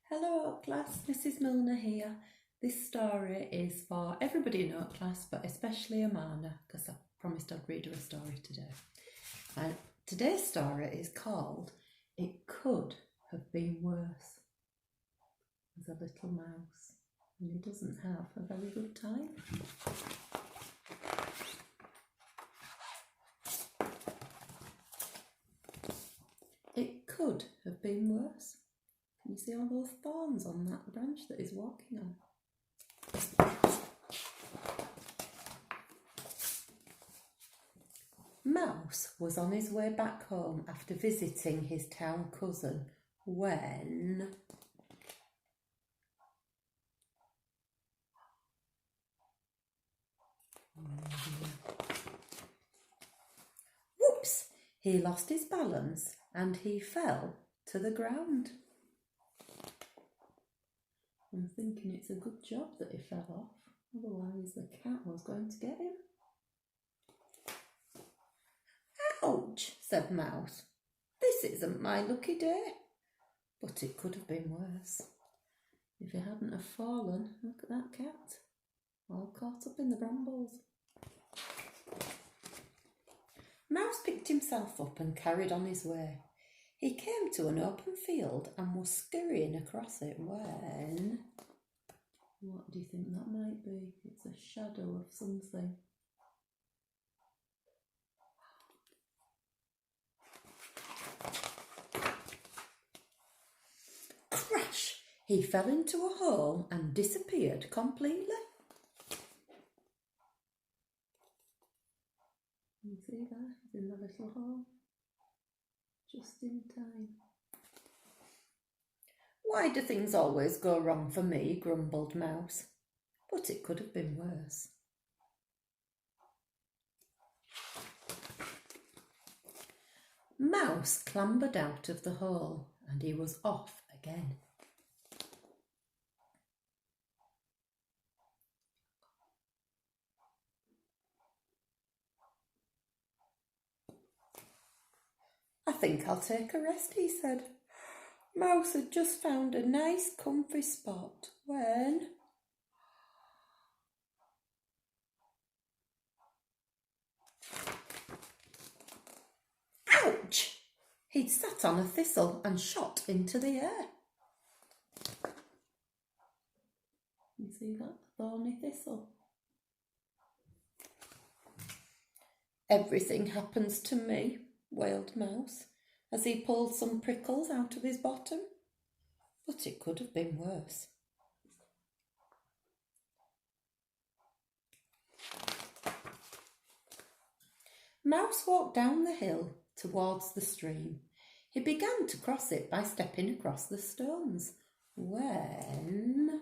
Hello class, Mrs Milner here. This story is for everybody in our class, but especially Amana, because I promised I'd read her a story today. And today's story is called It Could Have Been Worse. There's a little mouse and he doesn't have a very good time. It could have been worse. Can you see all those thorns on that branch that he's walking on? Mouse was on his way back home after visiting his town cousin when... Whoops! He lost his balance and he fell to the ground. I'm thinking it's a good job that he fell off, otherwise the cat was going to get him. Ouch, said Mouse. This isn't my lucky day. But it could have been worse. If he hadn't have fallen, look at that cat, all caught up in the brambles. Mouse picked himself up and carried on his way. He came to an open field and was scurrying across it when... What do you think that might be? It's a shadow of something. Crash! He fell into a hole and disappeared completely. You see that? He's in the little hole. Just in time. Why do things always go wrong for me? Grumbled Mouse. But it could have been worse. Mouse clambered out of the hole and he was off again. I think I'll take a rest, he said. Mouse had just found a nice comfy spot when... Ouch! He'd sat on a thistle and shot into the air. You see that thorny thistle? Everything happens to me, wailed Mouse, as he pulled some prickles out of his bottom. But it could have been worse. Mouse walked down the hill towards the stream. He began to cross it by stepping across the stones when...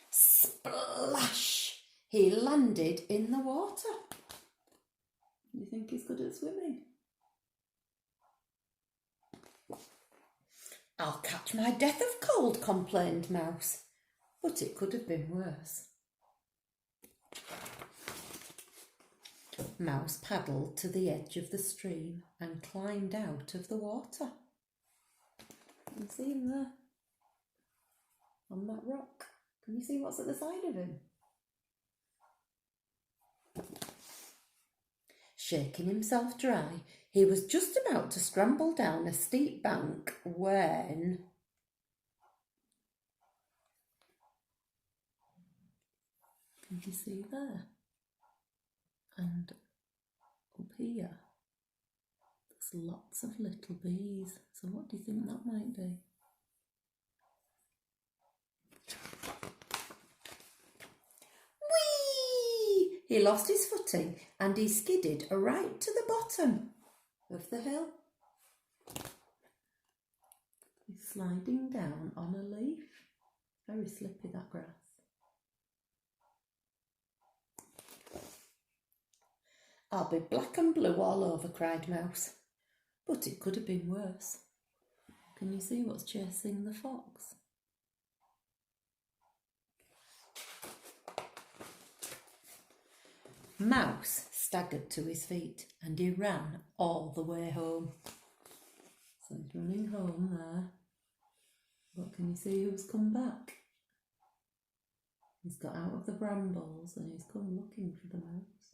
Splash! He landed in the water. You think he's good at swimming? I'll catch my death of cold, complained Mouse. But it could have been worse. Mouse paddled to the edge of the stream and climbed out of the water. You can see him there, on that rock. Can you see what's at the side of him? Shaking himself dry, he was just about to scramble down a steep bank when... Can you see there? And up here, there's lots of little bees. So what do you think that might be? Whee! He lost his footing and he skidded right to the bottom of the hill. He's sliding down on a leaf. Very slippy, that grass. I'll be black and blue all over, cried Mouse. But it could have been worse. Can you see what's chasing the fox? Mouse staggered to his feet and he ran all the way home. So he's running home there. But can you see who's come back? He's got out of the brambles and he's come looking for the mouse.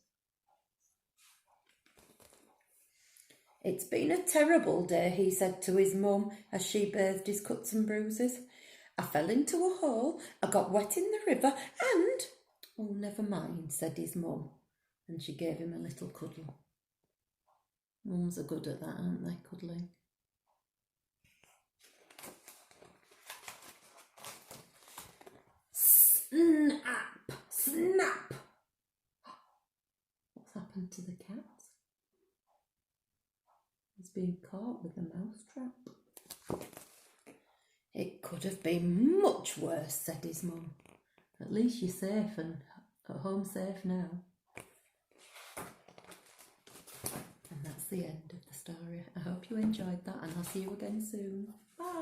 "It's been a terrible day," he said to his mum as she bathed his cuts and bruises. "I fell into a hole, I got wet in the river and—" "Oh, never mind," said his mum, and she gave him a little cuddle. Mums are good at that, aren't they, cuddling? Snap! Snap! What's happened to the cat? He's been caught with a mousetrap. "It could have been much worse," said his mum. "At least you're safe and at home safe now." And that's the end of the story. I hope you enjoyed that and I'll see you again soon. Bye.